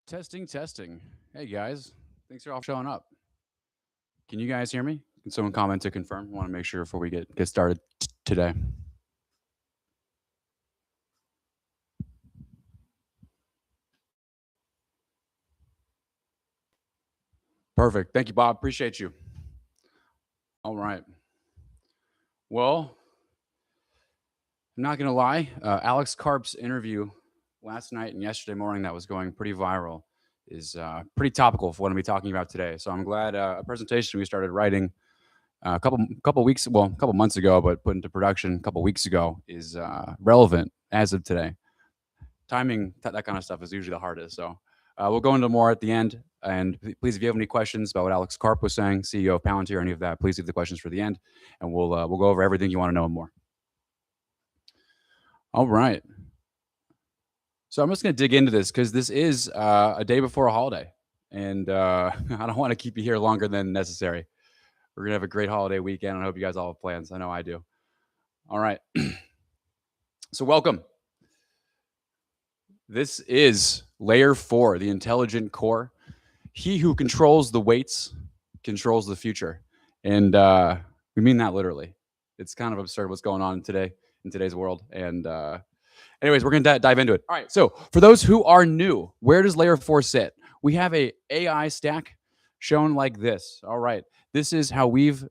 Testing, testing. Hey guys, thanks for all showing up. Can you guys hear me? Can someone comment to confirm? I want to make sure before we get started today. Perfect. Thank you, Bob. Appreciate you. All right. Well, I'm not gonna lie. Alex Karp's interview last night and yesterday morning that was going pretty viral is pretty topical for what I'm going to be talking about today. So I'm glad a presentation we started writing a couple weeks, well, a couple months ago, but put into production a couple weeks ago is relevant as of today. Timing, that kind of stuff is usually the hardest. So we'll go into more at the end. And please, if you have any questions about what Alex Karp was saying, CEO of Palantir, or any of that, please leave the questions for the end, and we'll go over everything you want to know and more. All right. So I'm just going to dig into this because this is a day before a holiday, and I don't want to keep you here longer than necessary. We're going to have a great holiday weekend, and I hope you guys all have plans. I know I do. All right. So welcome. This is layer 4, the intelligent core. He who controls the weights controls the future. And we mean that literally. It's kind of absurd what's going on today in today's world. And anyways, we're going to dive into it. All right. So for those who are new, where does layer 4 sit? We have a AI stack shown like this. All right. This is how we've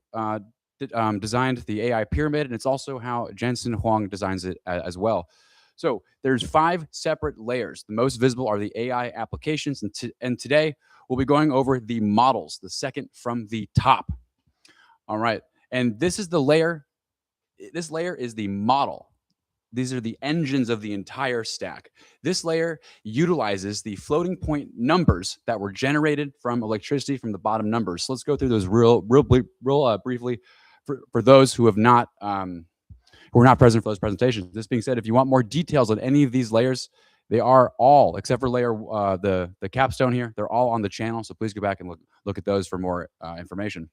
designed the AI pyramid, and it's also how Jensen Huang designs it as well. So there's 5 separate layers. The most visible are the AI applications, and today we'll be going over the models, the second from the top. All right, and this is the layer. This layer is the model. These are the engines of the entire stack. This layer utilizes the floating point numbers that were generated from electricity from the bottom numbers. So let's go through those real briefly for those who have not who are not present for those presentations. This being said, if you want more details on any of these layers, they are all, except for layer the capstone here, they're all on the channel. So please go back and look at those for more information.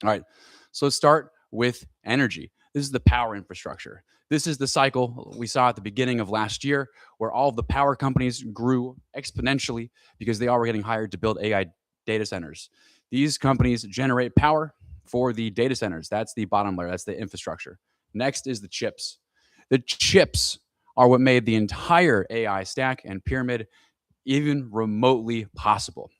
All right, so let's start with energy. This is the power infrastructure. This is the cycle we saw at the beginning of last year, where all of the power companies grew exponentially because they all were getting hired to build AI data centers. These companies generate power for the data centers. That's the bottom layer. That's the infrastructure. Next is the chips. The chips are what made the entire AI stack and pyramid even remotely possible.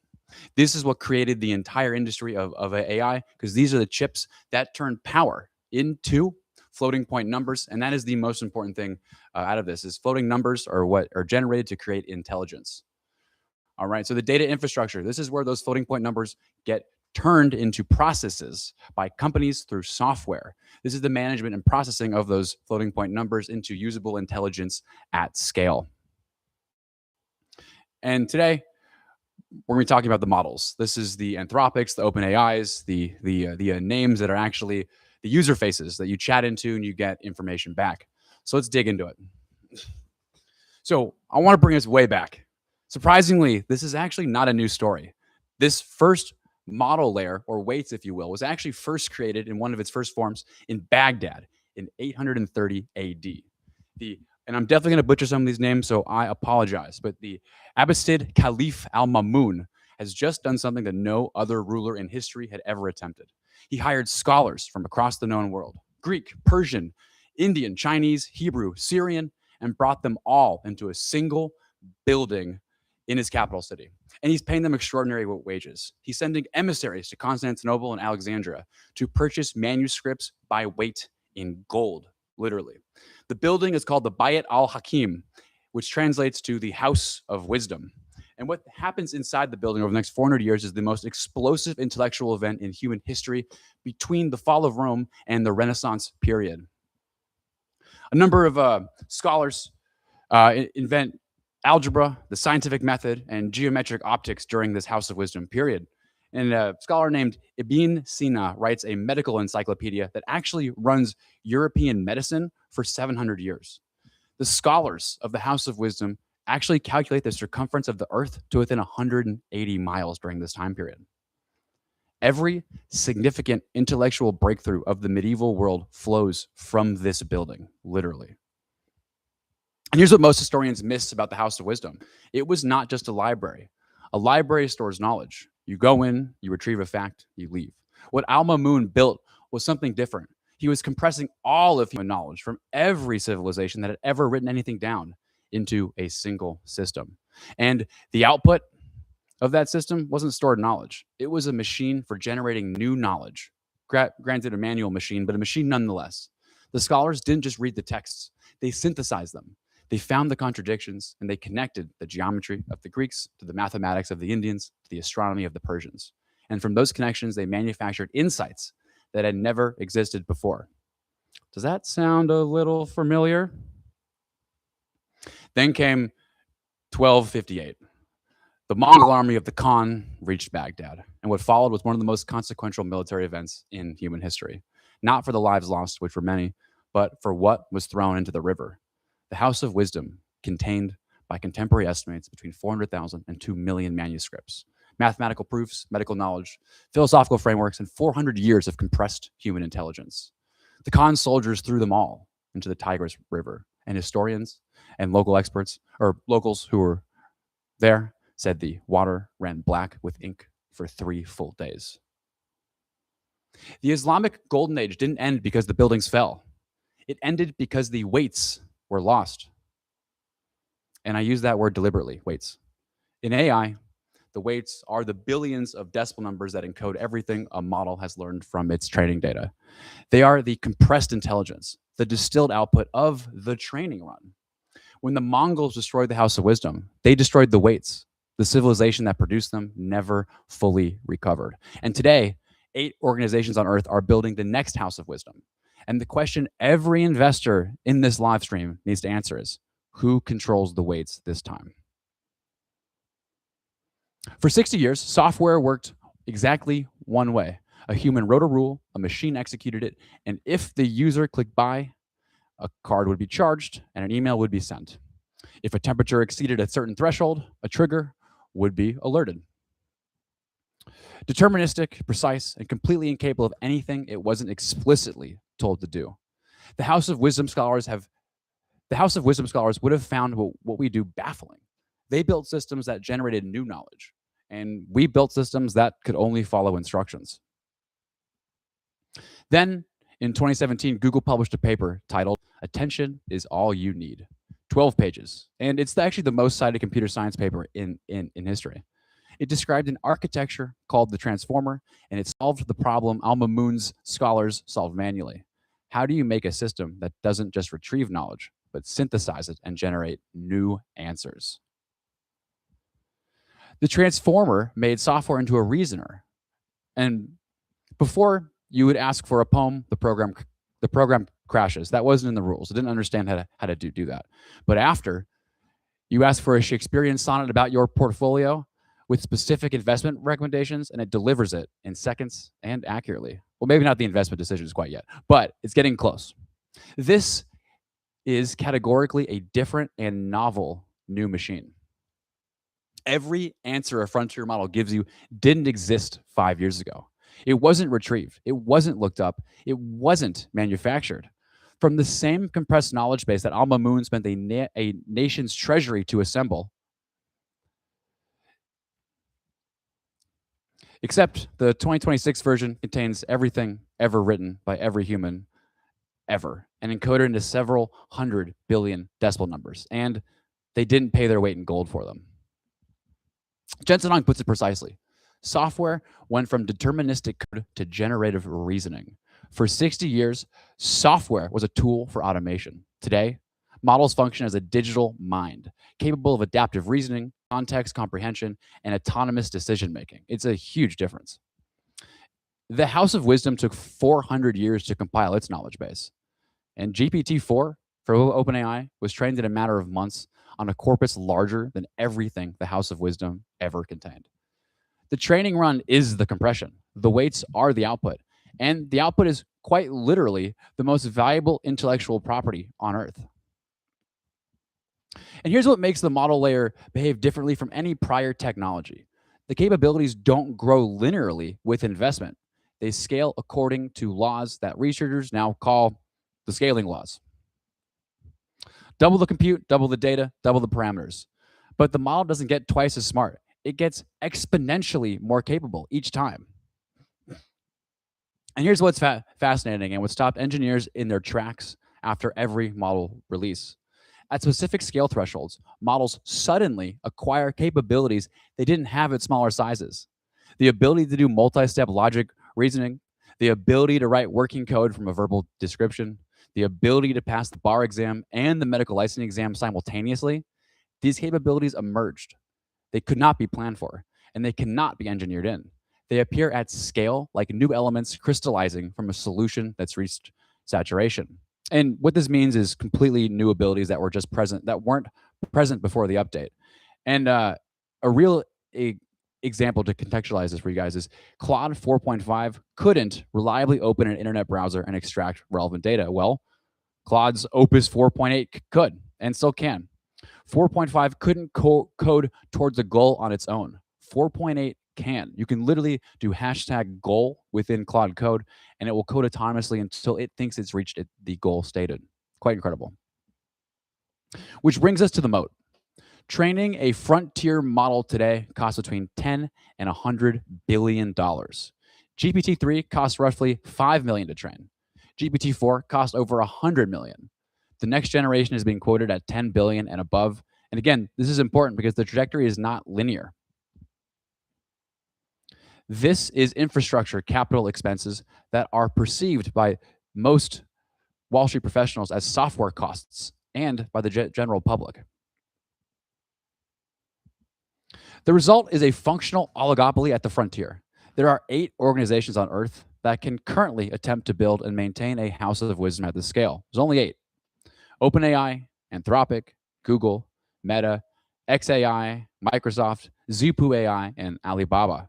This is what created the entire industry of AI, because these are the chips that turn power into floating point numbers, and that is the most important thing out of this. Is floating numbers are what are generated to create intelligence. All right, so the data infrastructure, this is where those floating point numbers get turned into processes by companies through software. This is the management and processing of those floating point numbers into usable intelligence at scale. And today, we're going to be talking about the models. This is the Anthropics, the OpenAIs, the names that are actually the user faces that you chat into and you get information back. So let's dig into it. So I want to bring us way back. Surprisingly, this is actually not a new story. This first model layer, or weights, if you will, was actually first created in one of its first forms in Baghdad in 830 AD. And I'm definitely going to butcher some of these names, so I apologize. But the Abbasid Caliph Al-Ma'mun has just done something that no other ruler in history had ever attempted. He hired scholars from across the known world, Greek, Persian, Indian, Chinese, Hebrew, Syrian, and brought them all into a single building in his capital city. And he's paying them extraordinary wages. He's sending emissaries to Constantinople and Alexandria to purchase manuscripts by weight in gold, literally. The building is called the Bayat al-Hakim, which translates to the House of Wisdom. And what happens inside the building over the next 400 years is the most explosive intellectual event in human history between the fall of Rome and the Renaissance period. A number of scholars invent algebra, the scientific method, and geometric optics during this House of Wisdom period. And a scholar named Ibn Sina writes a medical encyclopedia that actually runs European medicine for 700 years. The scholars of the House of Wisdom actually calculate the circumference of the Earth to within 180 miles during this time period. Every significant intellectual breakthrough of the medieval world flows from this building, literally. And here's what most historians miss about the House of Wisdom. It was not just a library. A library stores knowledge. You go in, you retrieve a fact, you leave. What Al-Ma'mun built was something different. He was compressing all of human knowledge from every civilization that had ever written anything down into a single system. And the output of that system wasn't stored knowledge. It was a machine for generating new knowledge. Granted, a manual machine, but a machine nonetheless. The scholars didn't just read the texts, they synthesized them. They found the contradictions and they connected the geometry of the Greeks to the mathematics of the Indians to the astronomy of the Persians. And from those connections, they manufactured insights that had never existed before. Does that sound a little familiar? Then came 1258. The Mongol army of the Khan reached Baghdad, and what followed was one of the most consequential military events in human history. Not for the lives lost, which were many, but for what was thrown into the river. The House of Wisdom contained, by contemporary estimates, between 400,000 and 2 million manuscripts, mathematical proofs, medical knowledge, philosophical frameworks, and 400 years of compressed human intelligence. The Khan soldiers threw them all into the Tigris River, and historians and local experts, or locals who were there, said the water ran black with ink for 3 full days. The Islamic Golden Age didn't end because the buildings fell. It ended because the weights were lost. And I use that word deliberately, weights. In AI, the weights are the billions of decimal numbers that encode everything a model has learned from its training data. They are the compressed intelligence, the distilled output of the training run. When the Mongols destroyed the House of Wisdom, they destroyed the weights. The civilization that produced them never fully recovered. And today, 8 organizations on Earth are building the next House of Wisdom. And the question every investor in this live stream needs to answer is, who controls the weights this time? For 60 years, software worked exactly one way. A human wrote a rule, a machine executed it, and if the user clicked buy, a card would be charged and an email would be sent. If a temperature exceeded a certain threshold, a trigger would be alerted. Deterministic, precise, and completely incapable of anything it wasn't explicitly told to do. The House of Wisdom scholars would have found what we do baffling. They built systems that generated new knowledge, and we built systems that could only follow instructions. Then, in 2017, Google published a paper titled "Attention is All You Need," 12 pages, and it's actually the most cited computer science paper in history. It described an architecture called the transformer, and it solved the problem Al-Ma'mun's scholars solved manually. How do you make a system that doesn't just retrieve knowledge, but synthesize it and generate new answers? The transformer made software into a reasoner. And before you would ask for a poem, the program crashes. That wasn't in the rules. It didn't understand how to do that. But after you ask for a Shakespearean sonnet about your portfolio with specific investment recommendations, and it delivers it in seconds and accurately. Well, maybe not the investment decisions quite yet, but it's getting close. This is categorically a different and novel new machine. Every answer a frontier model gives you didn't exist 5 years ago. It wasn't retrieved. It wasn't looked up. It wasn't manufactured. From the same compressed knowledge base that Al-Ma'mun spent a nation's treasury to assemble, except the 2026 version contains everything ever written by every human ever and encoded into several hundred billion decimal numbers. And they didn't pay their weight in gold for them. Jensen Huang puts it precisely. Software went from deterministic code to generative reasoning. For 60 years, software was a tool for automation. Today, models function as a digital mind, capable of adaptive reasoning, context comprehension, and autonomous decision-making. It's a huge difference. The House of Wisdom took 400 years to compile its knowledge base. And GPT-4 for OpenAI was trained in a matter of months on a corpus larger than everything the House of Wisdom ever contained. The training run is the compression. The weights are the output. And the output is quite literally the most valuable intellectual property on Earth. And here's what makes the model layer behave differently from any prior technology. The capabilities don't grow linearly with investment. They scale according to laws that researchers now call the scaling laws. Double the compute, double the data, double the parameters. But the model doesn't get twice as smart. It gets exponentially more capable each time. And here's what's fascinating and what stopped engineers in their tracks after every model release. At specific scale thresholds, models suddenly acquire capabilities they didn't have at smaller sizes. The ability to do multi-step logic reasoning, the ability to write working code from a verbal description, the ability to pass the bar exam and the medical licensing exam simultaneously, these capabilities emerged. They could not be planned for, and they cannot be engineered in. They appear at scale like new elements crystallizing from a solution that's reached saturation. And what this means is completely new abilities that weren't present before the update. And a real example to contextualize this for you guys is Claude 4.5 couldn't reliably open an internet browser and extract relevant data. Well, Claude's Opus 4.8 could and still can. 4.5 couldn't code towards a goal on its own. 4.8 can. You can literally do hashtag goal within Claude code, and it will code autonomously until it thinks it's reached the goal stated. Quite incredible. Which brings us to the moat. Training a frontier model today costs between $10 and $100 billion. GPT-3 costs roughly $5 million to train. GPT-4 costs over $100 million. The next generation is being quoted at $10 billion and above. And again, this is important because the trajectory is not linear. This is infrastructure capital expenses that are perceived by most Wall Street professionals as software costs and by the general public. The result is a functional oligopoly at the frontier. There are 8 organizations on Earth that can currently attempt to build and maintain a house of wisdom at this scale. There's only 8. OpenAI, Anthropic, Google, Meta, xAI, Microsoft, Zupu AI, and Alibaba.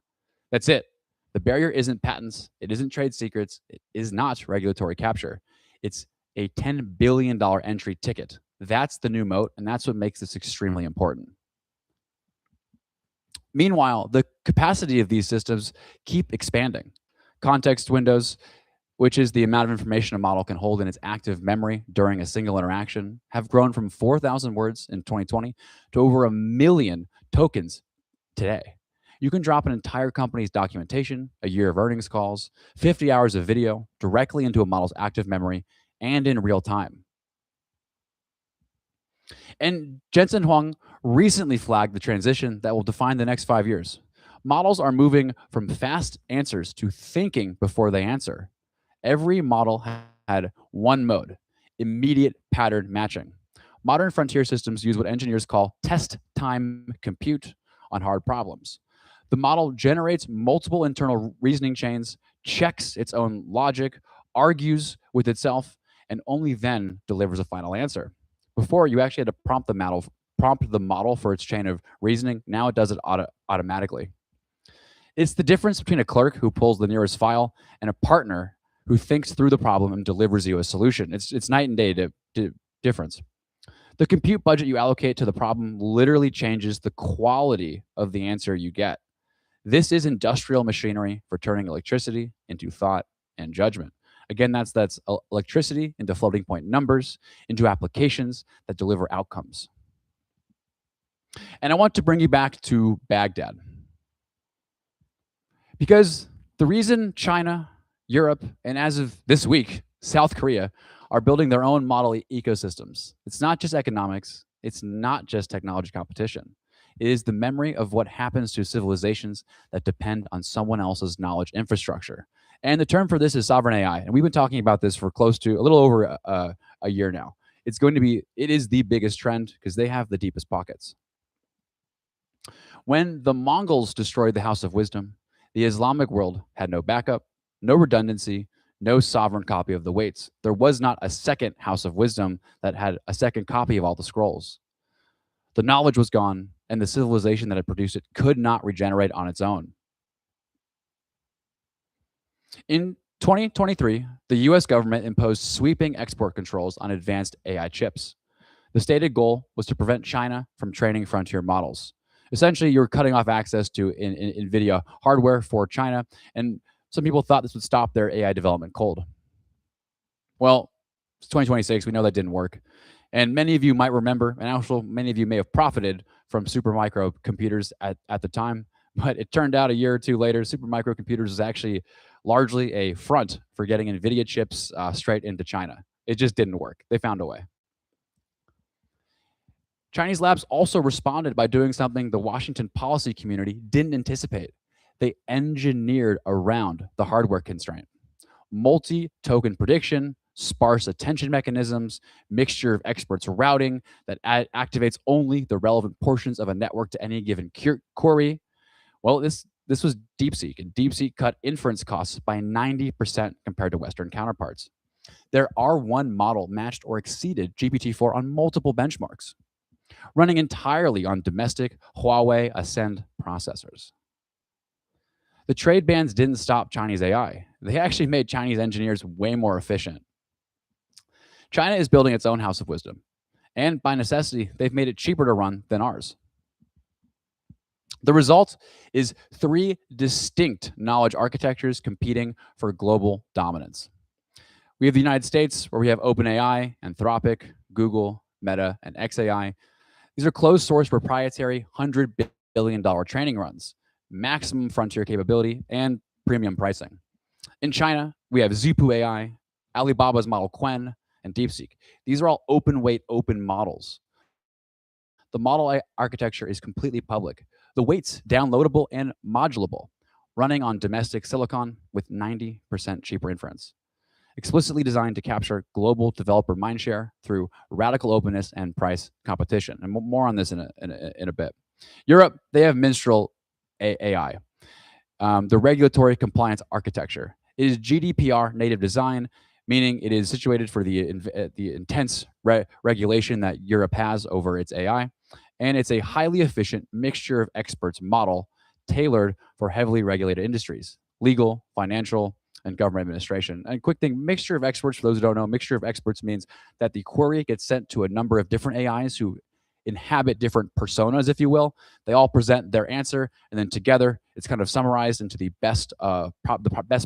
That's it. The barrier isn't patents. It isn't trade secrets. It is not regulatory capture. It's a $10 billion entry ticket. That's the new moat, and that's what makes this extremely important. Meanwhile, the capacity of these systems keep expanding. Context windows, which is the amount of information a model can hold in its active memory during a single interaction, have grown from 4,000 words in 2020 to over 1 million tokens today. You can drop an entire company's documentation, a year of earnings calls, 50 hours of video directly into a model's active memory and in real time. And Jensen Huang recently flagged the transition that will define the next 5 years. Models are moving from fast answers to thinking before they answer. Every model had one mode, immediate pattern matching. Modern frontier systems use what engineers call test time compute on hard problems. The model generates multiple internal reasoning chains, checks its own logic, argues with itself, and only then delivers a final answer. Before, you actually had to prompt the model for its chain of reasoning. Now it does it automatically. It's the difference between a clerk who pulls the nearest file and a partner who thinks through the problem and delivers you a solution. It's night and day difference. The compute budget you allocate to the problem literally changes the quality of the answer you get. This is industrial machinery for turning electricity into thought and judgment. Again, that's electricity into floating point numbers, into applications that deliver outcomes. And I want to bring you back to Baghdad. Because the reason China, Europe, and as of this week, South Korea are building their own model ecosystems. It's not just economics. It's not just technology competition. It is the memory of what happens to civilizations that depend on someone else's knowledge infrastructure. And the term for this is sovereign AI. And we've been talking about this for close to a little over a year now. It is the biggest trend because they have the deepest pockets. When the Mongols destroyed the House of Wisdom, the Islamic world had no backup, no redundancy, no sovereign copy of the weights. There was not a second House of Wisdom that had a second copy of all the scrolls. The knowledge was gone, and the civilization that had produced it could not regenerate on its own. In 2023, the US government imposed sweeping export controls on advanced AI chips. The stated goal was to prevent China from training frontier models. Essentially, you're cutting off access to NVIDIA hardware for China, and some people thought this would stop their AI development cold. Well, it's 2026. We know that didn't work. And many of you might remember, and also many of you may have profited from supermicro computers at the time. But it turned out a year or two later, supermicro computers is actually largely a front for getting NVIDIA chips straight into China. It just didn't work. They found a way. Chinese labs also responded by doing something the Washington policy community didn't anticipate. They engineered around the hardware constraint. Multi-token prediction, sparse attention mechanisms, mixture of experts routing that activates only the relevant portions of a network to any given query. Well, this was DeepSeek, and DeepSeek cut inference costs by 90% compared to Western counterparts. Their R1 model matched or exceeded GPT-4 on multiple benchmarks, running entirely on domestic Huawei Ascend processors. The trade bans didn't stop Chinese AI. They actually made Chinese engineers way more efficient. China is building its own house of wisdom, and by necessity, they've made it cheaper to run than ours. The result is 3 distinct knowledge architectures competing for global dominance. We have the United States, where we have OpenAI, Anthropic, Google, Meta, and xAI. These are closed source proprietary $100 billion training runs, maximum frontier capability, and premium pricing. In China, we have Zhipu AI, Alibaba's model Qwen, and DeepSeek. These are all open weight, open models. The model architecture is completely public. The weight's downloadable and modulable, running on domestic silicon with 90% cheaper inference. Explicitly designed to capture global developer mindshare through radical openness and price competition. And more on this in a bit. Europe, they have Minstrel AI, the regulatory compliance architecture. It is GDPR native design, meaning it is situated for the intense regulation that Europe has over its AI. And it's a highly efficient mixture of experts model tailored for heavily regulated industries, legal, financial, and government administration. And quick thing, mixture of experts, for those who don't know, mixture of experts means that the query gets sent to a number of different AIs who inhabit different personas, if you will. They all present their answer, and then together it's kind of summarized into the best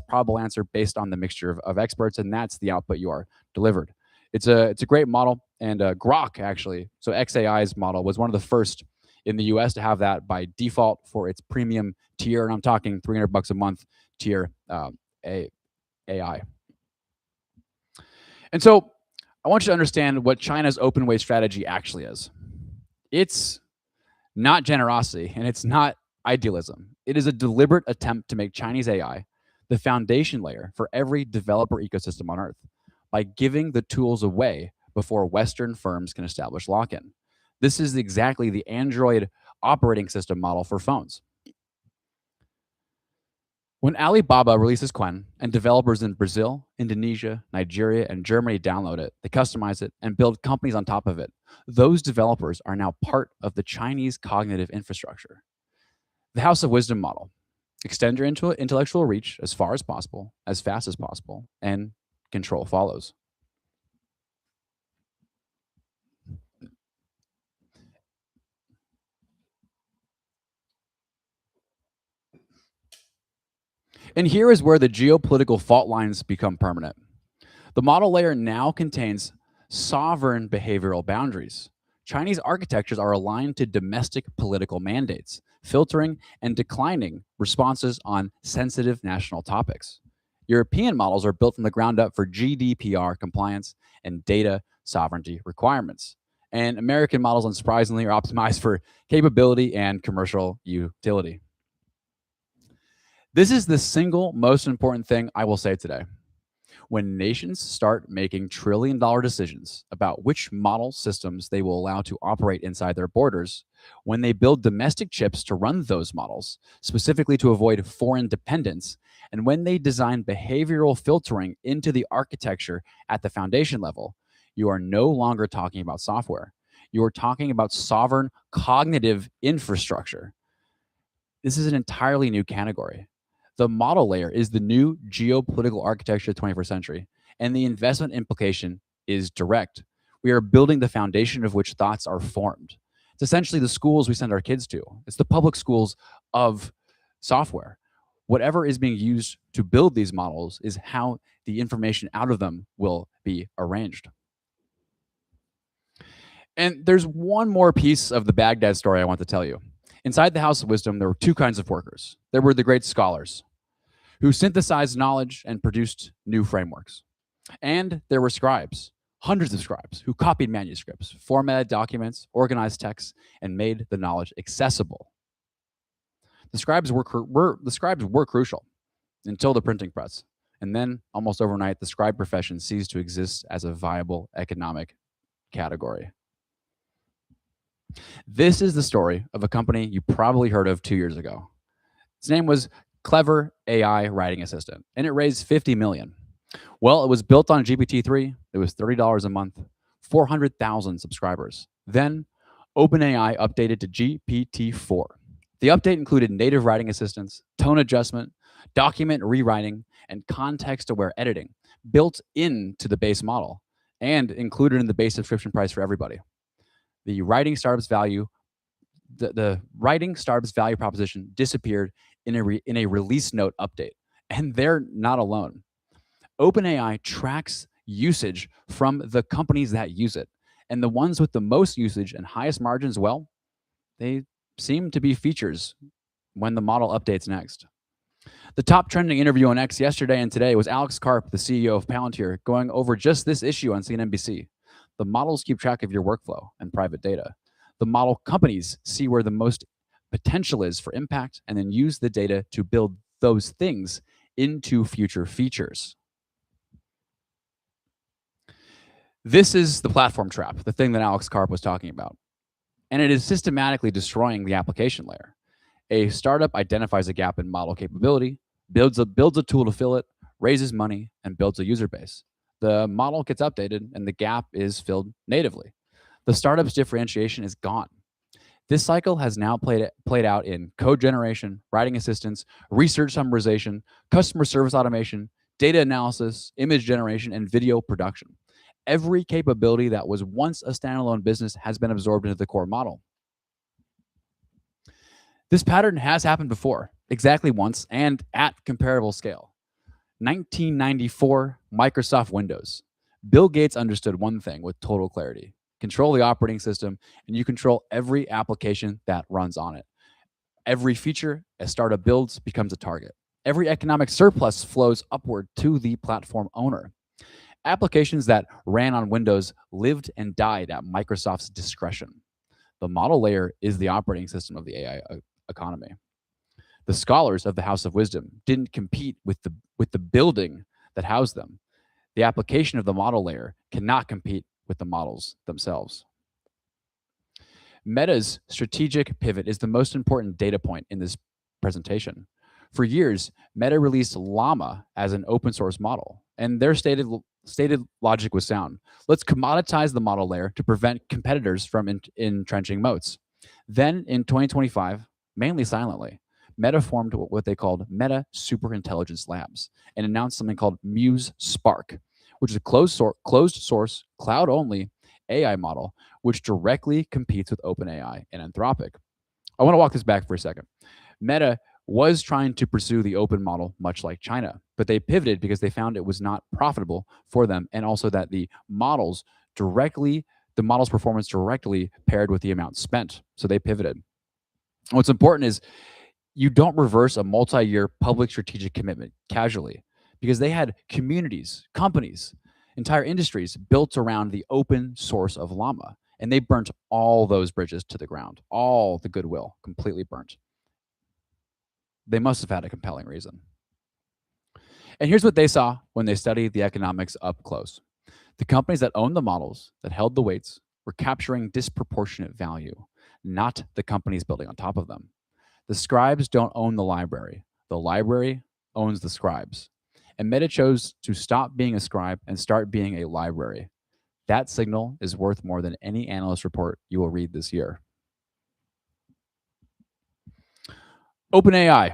probable answer based on the mixture of experts, and that's the output you are delivered. It's a great model, and Grok actually, so xAI's model was one of the first in the US to have that by default for its premium tier, and I'm talking $300 a month tier AI. And so I want you to understand what China's open weight strategy actually is. It's not generosity, and it's not idealism. It is a deliberate attempt to make Chinese AI the foundation layer for every developer ecosystem on Earth by giving the tools away before Western firms can establish lock-in. This is exactly the Android operating system model for phones. When Alibaba releases Qwen and developers in Brazil, Indonesia, Nigeria, and Germany download it, they customize it, and build companies on top of it, those developers are now part of the Chinese cognitive infrastructure. The House of Wisdom model. Extend your intellectual reach as far as possible, as fast as possible, and control follows. And here is where the geopolitical fault lines become permanent. The model layer now contains sovereign behavioral boundaries. Chinese architectures are aligned to domestic political mandates, filtering and declining responses on sensitive national topics. European models are built from the ground up for GDPR compliance and data sovereignty requirements. And American models, unsurprisingly, are optimized for capability and commercial utility. This is the single most important thing I will say today. When nations start making trillion-dollar decisions about which model systems they will allow to operate inside their borders, when they build domestic chips to run those models, specifically to avoid foreign dependence, and when they design behavioral filtering into the architecture at the foundation level, you are no longer talking about software. You are talking about sovereign cognitive infrastructure. This is an entirely new category. The model layer is the new geopolitical architecture of the 21st century, and the investment implication is direct. We are building the foundation of which thoughts are formed. It's essentially the schools we send our kids to. It's the public schools of software. Whatever is being used to build these models is how the information out of them will be arranged. And there's one more piece of the Baghdad story I want to tell you. Inside the House of Wisdom, there were two kinds of workers. There were the great scholars who synthesized knowledge and produced new frameworks. And there were scribes, hundreds of scribes, who copied manuscripts, formatted documents, organized texts, and made the knowledge accessible. The scribes were crucial until the printing press. And then, almost overnight, the scribe profession ceased to exist as a viable economic category. This is the story of a company you probably heard of 2 years ago. Its name was Clever AI Writing Assistant, and it raised $50 million. Well, it was built on GPT-3. It was $30 a month, 400,000 subscribers. Then, OpenAI updated to GPT-4. The update included native writing assistance, tone adjustment, document rewriting, and context-aware editing built into the base model and included in the base subscription price for everybody. The writing startups value proposition disappeared in a release note update, and they're not alone. OpenAI tracks usage from the companies that use it, and the ones with the most usage and highest margins, well, they seem to be features when the model updates next. The top trending interview on X yesterday and today was Alex Karp, the CEO of Palantir, going over just this issue on CNBC. The models keep track of your workflow and private data. The model companies see where the most potential is for impact and then use the data to build those things into future features. This is the platform trap, the thing that Alex Karp was talking about. And it is systematically destroying the application layer. A startup identifies a gap in model capability, builds a tool to fill it, raises money, and builds a user base. The model gets updated, and the gap is filled natively. The startup's differentiation is gone. This cycle has now played out in code generation, writing assistance, research summarization, customer service automation, data analysis, image generation, and video production. Every capability that was once a standalone business has been absorbed into the core model. This pattern has happened before, exactly once, and at comparable scale. 1994, Microsoft Windows. Bill Gates understood one thing with total clarity. Control the operating system, and you control every application that runs on it. Every feature a startup builds becomes a target. Every economic surplus flows upward to the platform owner. Applications that ran on Windows lived and died at Microsoft's discretion. The model layer is the operating system of the AI economy. The scholars of the House of Wisdom didn't compete with the building that housed them. The application of the model layer cannot compete with the models themselves. Meta's strategic pivot is the most important data point in this presentation. For years, Meta released Llama as an open source model, and their stated logic was sound. Let's commoditize the model layer to prevent competitors from entrenching moats. Then in 2025, mainly silently, Meta formed what they called Meta Superintelligence Labs and announced something called Muse Spark, which is a closed source, cloud-only AI model which directly competes with OpenAI and Anthropic. I want to walk this back for a second. Meta was trying to pursue the open model, much like China, but they pivoted because they found it was not profitable for them, and also that the model's performance directly paired with the amount spent. So they pivoted. What's important is you don't reverse a multi-year public strategic commitment casually, because they had communities, companies, entire industries built around the open source of Llama, and they burnt all those bridges to the ground. All the goodwill completely burnt. They must have had a compelling reason. And here's what they saw when they studied the economics up close. The companies that owned the models, that held the weights, were capturing disproportionate value, not the companies building on top of them. The scribes don't own the library. The library owns the scribes. And Meta chose to stop being a scribe and start being a library. That signal is worth more than any analyst report you will read this year. OpenAI,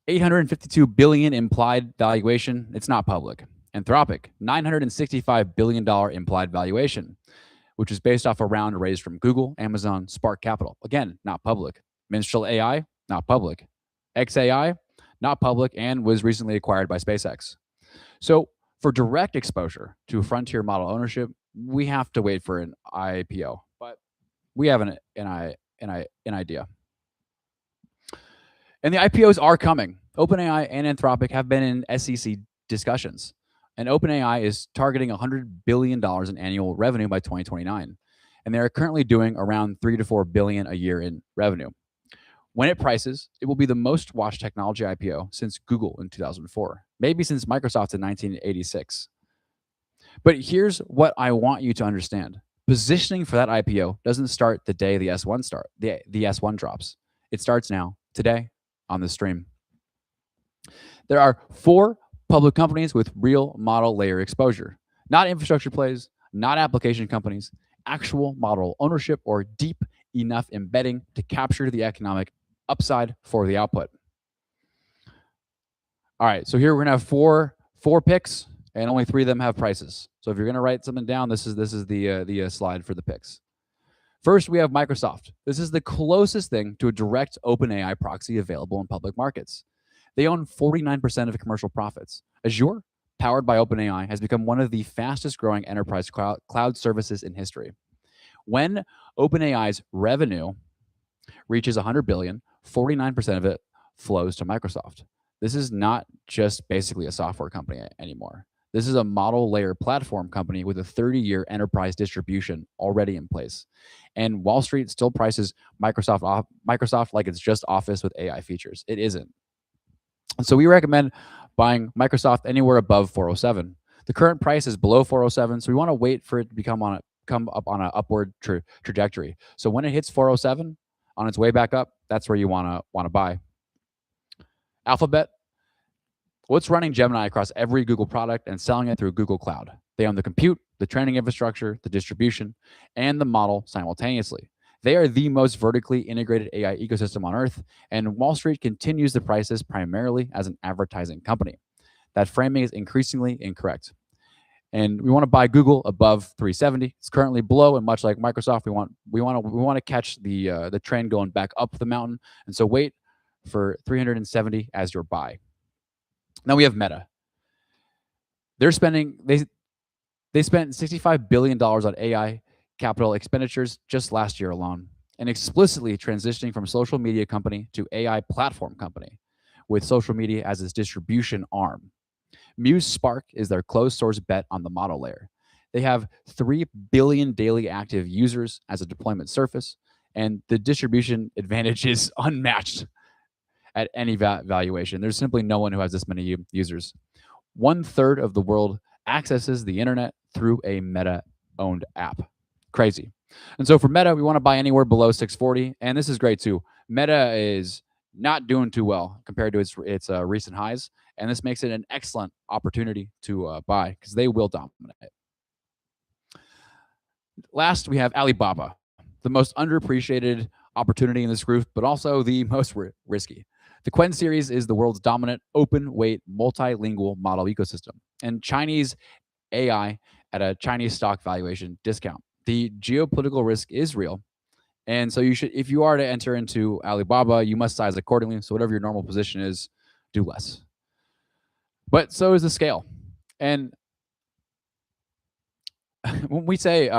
$852 billion implied valuation. It's not public. Anthropic, $965 billion implied valuation, which is based off a round raised from Google, Amazon, Spark Capital. Again, not public. Minstrel AI, not public. XAI, not public, and was recently acquired by SpaceX. So for direct exposure to frontier model ownership, we have to wait for an IPO we have an idea. And the IPOs are coming. OpenAI and Anthropic have been in SEC discussions. And OpenAI is targeting $100 billion in annual revenue by 2029. And they are currently doing around $3 to $4 billion a year in revenue. When it prices, it will be the most watched technology IPO since Google in 2004, maybe since Microsoft in 1986. But here's what I want you to understand. Positioning for that IPO doesn't start the day the S1 drops. It starts now, today, on the stream. There are 4 public companies with real model layer exposure, not infrastructure plays, not application companies, actual model ownership or deep enough embedding to capture the economic upside for the output. All right, so here we're gonna have four picks, and only 3 of them have prices. So if you're gonna write something down, this is the slide for the picks. First, we have Microsoft. This is the closest thing to a direct OpenAI proxy available in public markets. They own 49% of the commercial profits. Azure, powered by OpenAI, has become one of the fastest growing enterprise cloud services in history. When OpenAI's revenue reaches $100 billion, 49% of it flows to Microsoft. This is not just basically a software company anymore. This is a model layer platform company with a 30-year enterprise distribution already in place. And Wall Street still prices Microsoft like it's just Office with AI features. It isn't. And so we recommend buying Microsoft anywhere above 407. The current price is below 407, so we want to wait for it to come up on an upward trajectory. So when it hits 407 on its way back up, that's where you want to buy. Alphabet, what's running Gemini across every Google product and selling it through Google Cloud? They own the compute, the training infrastructure, the distribution, and the model simultaneously. They are the most vertically integrated AI ecosystem on Earth, and Wall Street continues to price this primarily as an advertising company. That framing is increasingly incorrect. And we want to buy Google above 370. It's currently below, and much like Microsoft, we want to catch the train going back up the mountain. And so wait for 370 as your buy. Now we have Meta. They spent $65 billion on AI capital expenditures just last year alone, and explicitly transitioning from social media company to AI platform company, with social media as its distribution arm. Muse Spark is their closed source bet on the model layer. They have 3 billion daily active users as a deployment surface, and the distribution advantage is unmatched at any valuation. There's simply no one who has this many users. 1/3 of the world accesses the internet through a Meta-owned app. Crazy. And so for Meta, we want to buy anywhere below 640, and this is great too. Meta is not doing too well compared to its recent highs, and this makes it an excellent opportunity to buy because they will dominate. Last, we have Alibaba, the most underappreciated opportunity in this group, but also the most risky. The Qwen series is the world's dominant open-weight multilingual model ecosystem, and Chinese AI at a Chinese stock valuation discount. The geopolitical risk is real, and so you should, if you are to enter into Alibaba, you must size accordingly. So whatever your normal position is, do less. But so is the scale. And when we say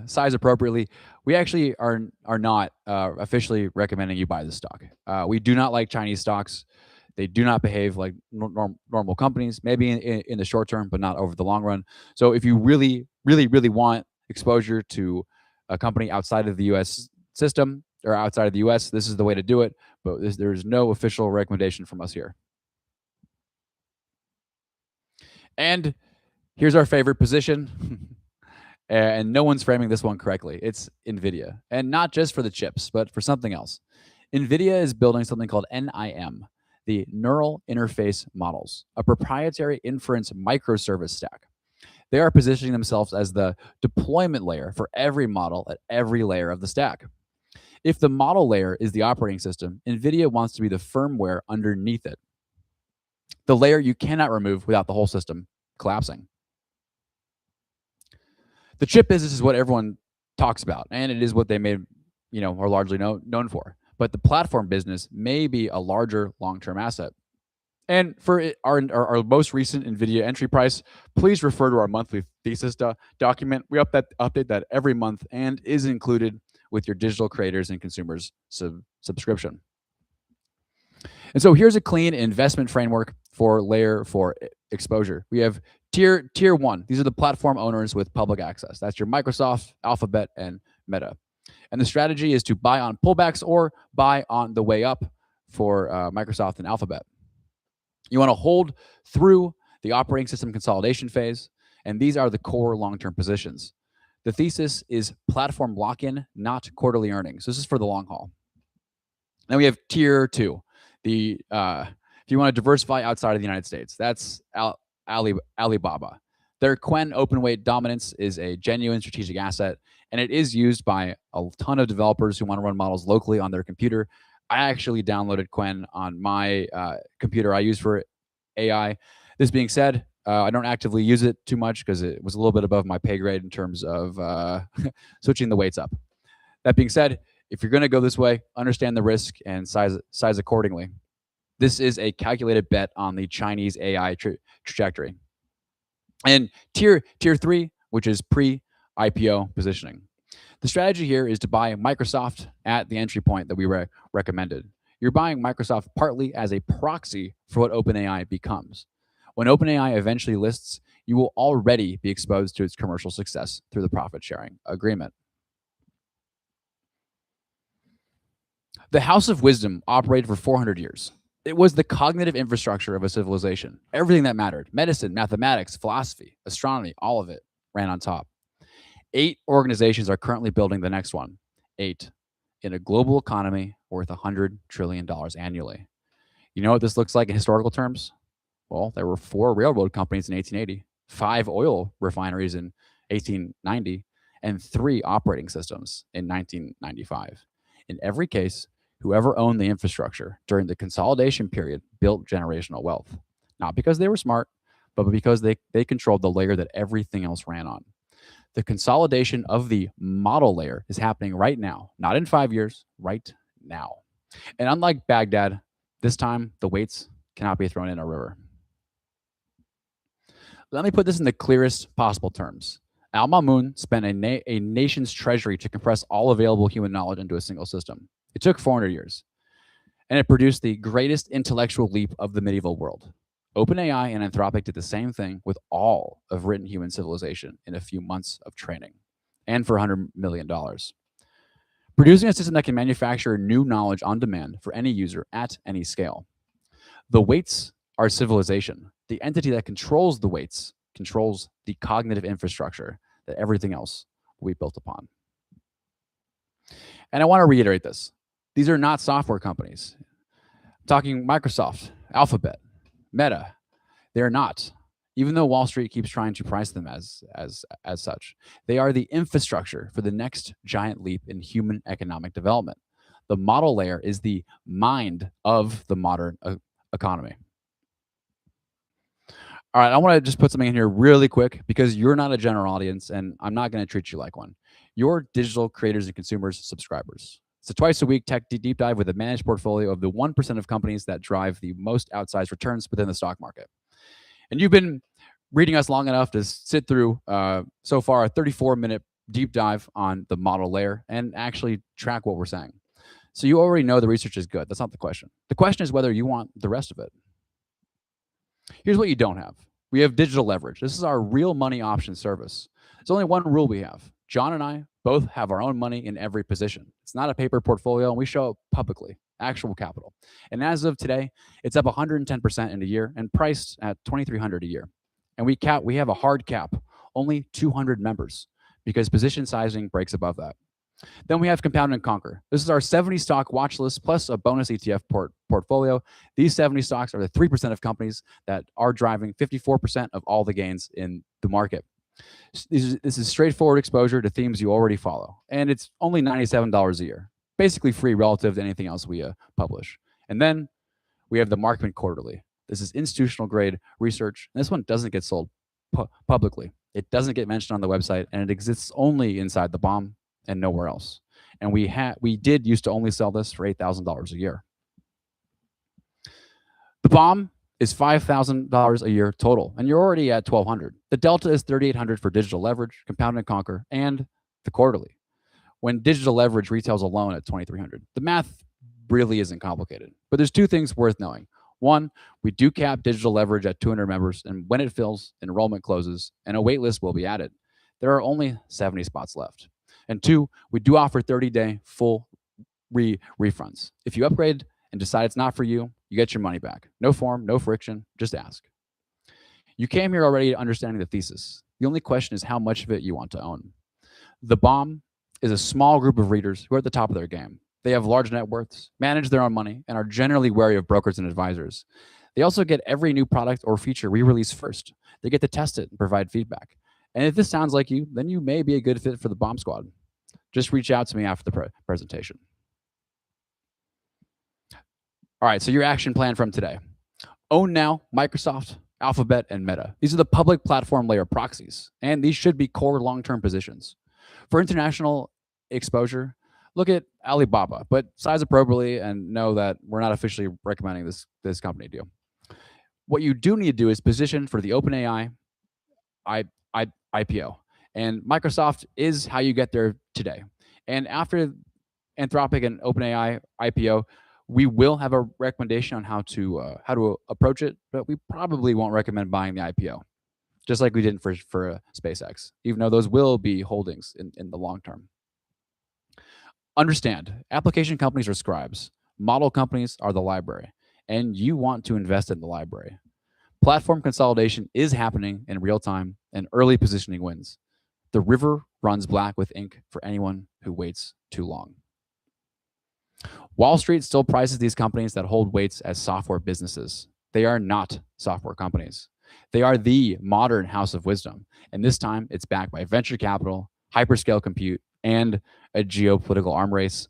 size appropriately, we actually are not officially recommending you buy this stock. We do not like Chinese stocks. They do not behave like normal companies, maybe in the short term, but not over the long run. So if you really want exposure to a company outside of the U.S. system or outside of the U.S., this is the way to do it. But there's no official recommendation from us here. And here's our favorite position. And no one's framing this one correctly. It's NVIDIA. And not just for the chips, but for something else. NVIDIA is building something called NIM, the Neural Interface Models, a proprietary inference microservice stack. They are positioning themselves as the deployment layer for every model at every layer of the stack. If the model layer is the operating system, NVIDIA wants to be the firmware underneath it, the layer you cannot remove without the whole system collapsing. The chip business is what everyone talks about, and it is what they are largely known for. But the platform business may be a larger long-term asset. And for our most recent NVIDIA entry price, please refer to our monthly thesis document. We update that every month and is included with your digital creators and consumers subscription. And so here's a clean investment framework for layer 4 exposure. We have tier 1. These are the platform owners with public access. That's your Microsoft, Alphabet, and Meta. And the strategy is to buy on pullbacks or buy on the way up for Microsoft and Alphabet. You want to hold through the operating system consolidation phase, and these are the core long-term positions. The thesis is platform lock-in, not quarterly earnings. This is for the long haul. Then we have tier 2. If you want to diversify outside of the United States, that's Alibaba. Their Qwen open weight dominance is a genuine strategic asset, and it is used by a ton of developers who want to run models locally on their computer. I actually downloaded Qwen on my computer I use for AI. This being said, I don't actively use it too much because it was a little bit above my pay grade in terms of switching the weights up. That being said, if you're going to go this way, understand the risk and size accordingly. This is a calculated bet on the Chinese AI trajectory. And tier 3, which is pre-IPO positioning. The strategy here is to buy Microsoft at the entry point that we recommended. You're buying Microsoft partly as a proxy for what OpenAI becomes. When OpenAI eventually lists, you will already be exposed to its commercial success through the profit-sharing agreement. The House of Wisdom operated for 400 years. It was the cognitive infrastructure of a civilization. Everything that mattered, medicine, mathematics, philosophy, astronomy, all of it ran on top. 8 organizations are currently building the next one. 8 in a global economy worth $100 trillion annually. You know what this looks like in historical terms? Well, there were 4 railroad companies in 1880, 5 oil refineries in 1890, and 3 operating systems in 1995. In every case, whoever owned the infrastructure during the consolidation period built generational wealth, not because they were smart, but because they controlled the layer that everything else ran on. The consolidation of the model layer is happening right now, not in 5 years, right now. And unlike Baghdad, this time the weights cannot be thrown in a river. Let me put this in the clearest possible terms. Al-Ma'mun spent a nation's treasury to compress all available human knowledge into a single system. It took 400 years, and it produced the greatest intellectual leap of the medieval world. OpenAI and Anthropic did the same thing with all of written human civilization in a few months of training, and for $100 million. Producing a system that can manufacture new knowledge on demand for any user at any scale. The weights are civilization. The entity that controls the weights controls the cognitive infrastructure that everything else will be built upon. And I want to reiterate this. These are not software companies. I'm talking Microsoft, Alphabet, Meta. They're not, even though Wall Street keeps trying to price them as such. They are the infrastructure for the next giant leap in human economic development. The model layer is the mind of the modern economy. All right, I want to just put something in here really quick because you're not a general audience and I'm not going to treat you like one. You're digital creators and consumers subscribers. It's a twice a week tech deep dive with a managed portfolio of the 1% of companies that drive the most outsized returns within the stock market. And you've been reading us long enough to sit through so far a 34-minute deep dive on the model layer and actually track what we're saying. So you already know the research is good. That's not the question. The question is whether you want the rest of it. Here's what you don't have. We have digital leverage. This is our real money option service. There's only one rule we have. John and I both have our own money in every position. It's not a paper portfolio, and we show it publicly, actual capital. And as of today, it's up 110% in a year and priced at $2,300 a year. And we have a hard cap, only 200 members, because position sizing breaks above that. Then we have Compound and Conquer. This is our 70 stock watch list plus a bonus ETF portfolio. These 70 stocks are the 3% of companies that are driving 54% of all the gains in the market. This is straightforward exposure to themes you already follow. And it's only $97 a year, basically free relative to anything else we publish. And then we have the Markman Quarterly. This is institutional grade research. And this one doesn't get sold publicly. It doesn't get mentioned on the website, and it exists only inside the bomb and nowhere else. And we did used to only sell this for $8,000 a year. The bomb is $5,000 a year total, and you're already at $1,200. The delta is $3,800 for digital leverage, Compound and Conquer, and the quarterly. when digital leverage retails alone at 2,300. The math really isn't complicated, but there's two things worth knowing. One, we do cap digital leverage at 200 members, and when it fills, enrollment closes, and a wait list will be added. There are only 70 spots left. And two, we do offer 30-day full refunds. If you upgrade and decide it's not for you, you get your money back. No form, no friction, just ask. You came here already understanding the thesis. The only question is how much of it you want to own. The Bomb is a small group of readers who are at the top of their game. They have large net worths, manage their own money, and are generally wary of brokers and advisors. They also get every new product or feature re-release first. They get to test it and provide feedback. And if this sounds like you, then you may be a good fit for the Bomb Squad. Just reach out to me after the presentation. All right, so your action plan from today. Own now Microsoft, Alphabet, and Meta. These are the public platform layer proxies, and these should be core long-term positions. For international exposure, look at Alibaba, but size appropriately and know that we're not officially recommending this company to you. What you do need to do is position for the OpenAI IPO. And Microsoft is how you get there today. And after Anthropic and OpenAI IPO, we will have a recommendation on how to approach it, but we probably won't recommend buying the IPO, just like we did for SpaceX, even though those will be holdings in the long term. Understand, application companies are scribes, model companies are the library, and you want to invest in the library. Platform consolidation is happening in real time, and early positioning wins. The river runs black with ink for anyone who waits too long. Wall Street still prices these companies that hold weights as software businesses. They are not software companies. They are the modern house of wisdom, and this time it's backed by venture capital, hyperscale compute, and a geopolitical arm race,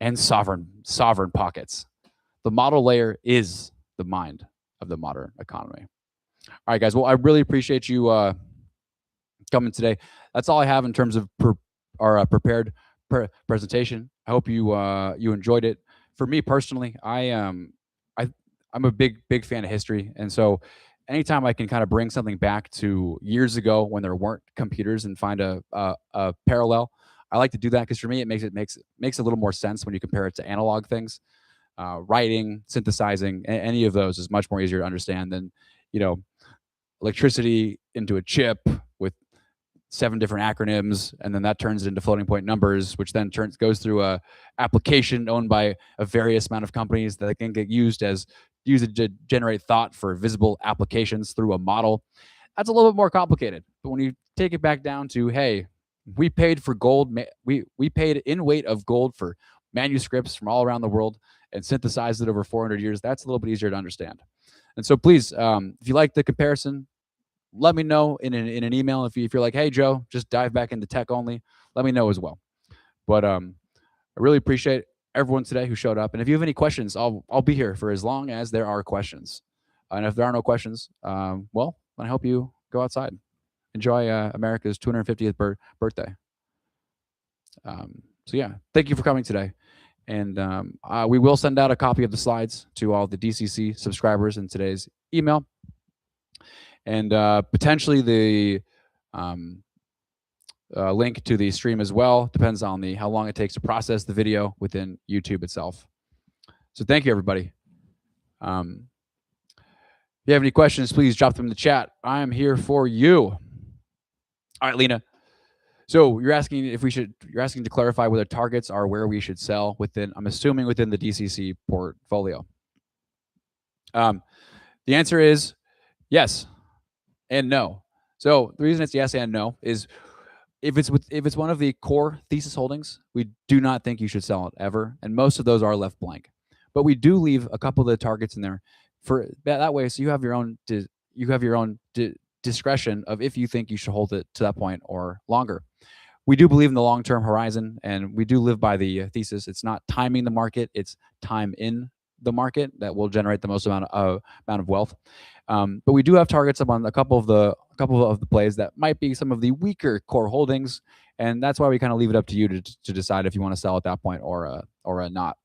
and sovereign pockets. The model layer is the mind of the modern economy. All right, guys. Well, I really appreciate you coming today. That's all I have in terms of our prepared presentation. I hope you enjoyed it. For me personally, I'm a big fan of history, and so anytime I can kind of bring something back to years ago when there weren't computers and find a parallel, I like to do that because for me it makes a little more sense when you compare it to analog things. Writing, synthesizing, any of those is much more easier to understand than electricity into a chip with 7 different acronyms, and then that turns it into floating point numbers, which then goes through a application owned by a various amount of companies that can get used to generate thought for visible applications through a model. That's a little bit more complicated. But when you take it back down to, hey, we paid for gold, we paid in weight of gold for manuscripts from all around the world and synthesized it over 400 years, that's a little bit easier to understand. And so please, if you like the comparison, let me know in an email. If you're like, hey, Joe, just dive back into tech only, let me know as well. But I really appreciate everyone today who showed up. And if you have any questions, I'll be here for as long as there are questions. And if there are no questions, well, I hope you go outside. Enjoy America's 250th birthday. So yeah, thank you for coming today. And we will send out a copy of the slides to all the DCC subscribers in today's email. And potentially the link to the stream as well. Depends on how long it takes to process the video within YouTube itself. So thank you, everybody. If you have any questions, please drop them in the chat. I am here for you. All right, Lena. So you're asking to clarify whether targets are where we should sell within, I'm assuming within the DCC portfolio. The answer is yes and no. So the reason it's yes and no is if it's one of the core thesis holdings, we do not think you should sell it ever, and most of those are left blank. But we do leave a couple of the targets in there for that way, so you have your own discretion of if you think you should hold it to that point or longer. We do believe in the long-term horizon, and we do live by the thesis. It's not timing the market; it's time in the market that will generate the most amount of wealth. But we do have targets on a couple of the plays that might be some of the weaker core holdings, and that's why we kind of leave it up to you to decide if you want to sell at that point or not.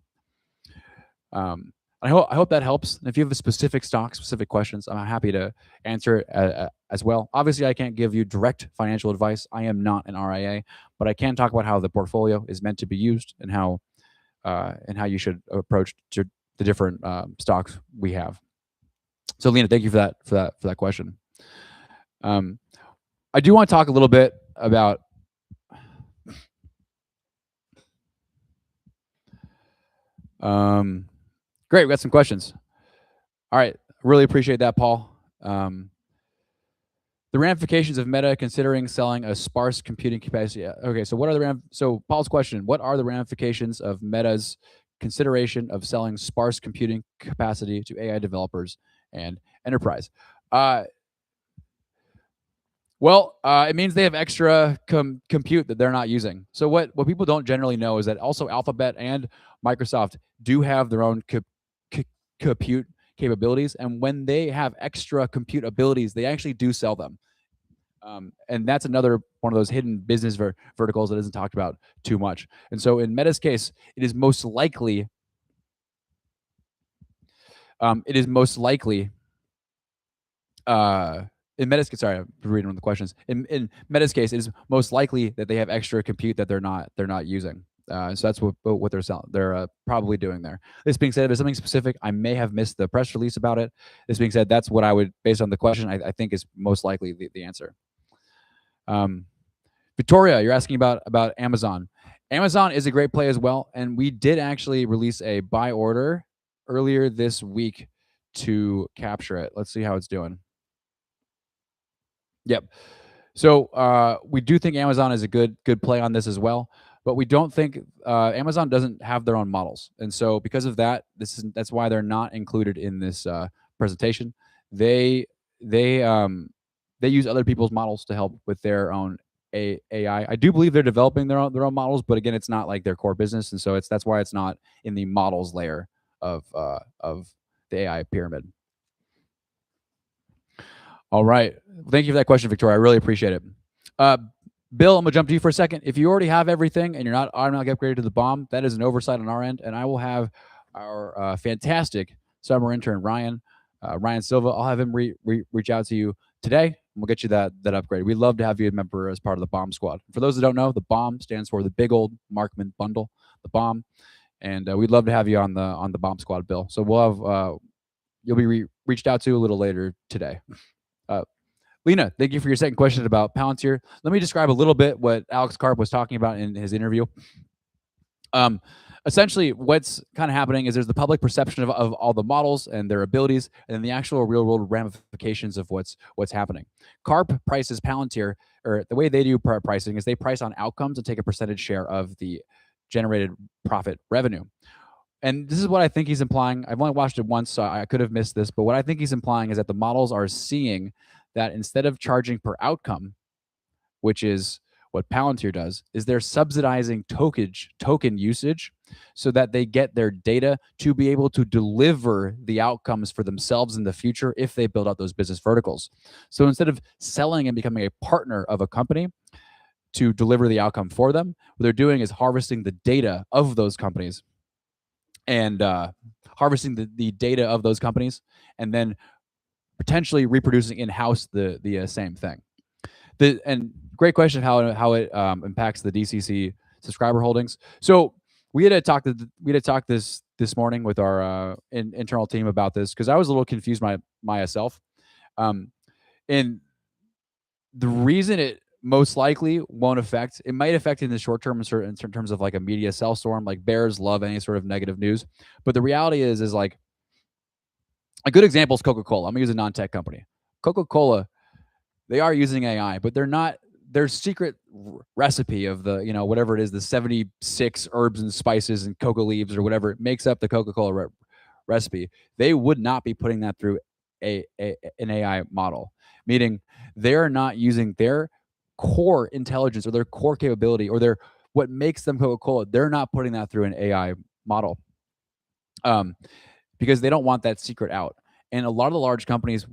I I hope that helps. And if you have a specific stock, specific questions, I'm happy to answer it as well. Obviously, I can't give you direct financial advice. I am not an RIA, but I can talk about how the portfolio is meant to be used and how you should approach the different stocks we have. So, Lena, thank you for that question. I do want to talk a little bit about great. We got some questions. All right, really appreciate that, Paul. The ramifications of Meta considering selling a sparse computing capacity. Okay, so what are so Paul's question: what are the ramifications of Meta's consideration of selling sparse computing capacity to AI developers and enterprise? Well, it means they have extra compute that they're not using. So what people don't generally know is that also Alphabet and Microsoft do have their own compute capabilities, and when they have extra compute abilities, they actually do sell them. And that's another one of those hidden business verticals that isn't talked about too much. And so in Meta's case, it is most likely. In Meta's case, sorry, I'm reading one of the questions. In Meta's case, it is most likely that they have extra compute that they're not using. So that's what they're selling. They're probably doing there. This being said, if there's something specific, I may have missed the press release about it. This being said, that's what I would, based on the question, I think is most likely the answer. Victoria, you're asking about Amazon. Amazon is a great play as well, and we did actually release a buy order earlier this week to capture it. Let's see how it's doing. Yep. So we do think Amazon is a good play on this as well, but we don't think Amazon doesn't have their own models, and so because of that, that's why they're not included in this presentation. They use other people's models to help with their own AI. I do believe they're developing their own models, but again, it's not like their core business, and so that's why it's not in the models layer of the AI pyramid. All right. Thank you for that question, Victoria. I really appreciate it. Bill, I'm going to jump to you for a second. If you already have everything and you're not automatically upgraded to the bomb, that is an oversight on our end, and I will have our fantastic summer intern, Ryan Silva, I'll have him reach out to you today, and we'll get you that upgrade. We'd love to have you a member as part of the bomb squad. For those that don't know, the bomb stands for the big old Markman bundle, the bomb, and we'd love to have you on the bomb squad, Bill. So we'll have you'll be reached out to a little later today. Lena, thank you for your second question about Palantir. Let me describe a little bit what Alex Karp was talking about in his interview. Essentially, what's kind of happening is there's the public perception of all the models and their abilities, and then the actual real-world ramifications of what's happening. Karp prices Palantir, or the way they do pricing is they price on outcomes and take a percentage share of the generated profit revenue. And this is what I think he's implying. I've only watched it once, so I could have missed this, but what I think he's implying is that the models are seeing that instead of charging per outcome, which is what Palantir does, is they're subsidizing token usage so that they get their data to be able to deliver the outcomes for themselves in the future if they build out those business verticals. So instead of selling and becoming a partner of a company to deliver the outcome for them, what they're doing is harvesting the data of those companies and harvesting the data of those companies and then potentially reproducing in-house the same thing. And great question how it impacts the DCC subscriber holdings. So we had talked this morning with our internal team about this because I was a little confused myself. And the reason it most likely won't affect, it might affect in the short term in certain terms of like a media sell storm. Like bears love any sort of negative news, but the reality is like a good example is Coca-Cola. I'm gonna use a non-tech company. Coca-Cola, they are using AI, but they're not. Their secret recipe of the whatever it is, the 76 herbs and spices and coca leaves or whatever it makes up the Coca-Cola recipe. They would not be putting that through an AI model, meaning they're not using their core intelligence or their core capability or their what makes them Coca-Cola. They're not putting that through an AI model. Because they don't want that secret out. And a lot of the large companies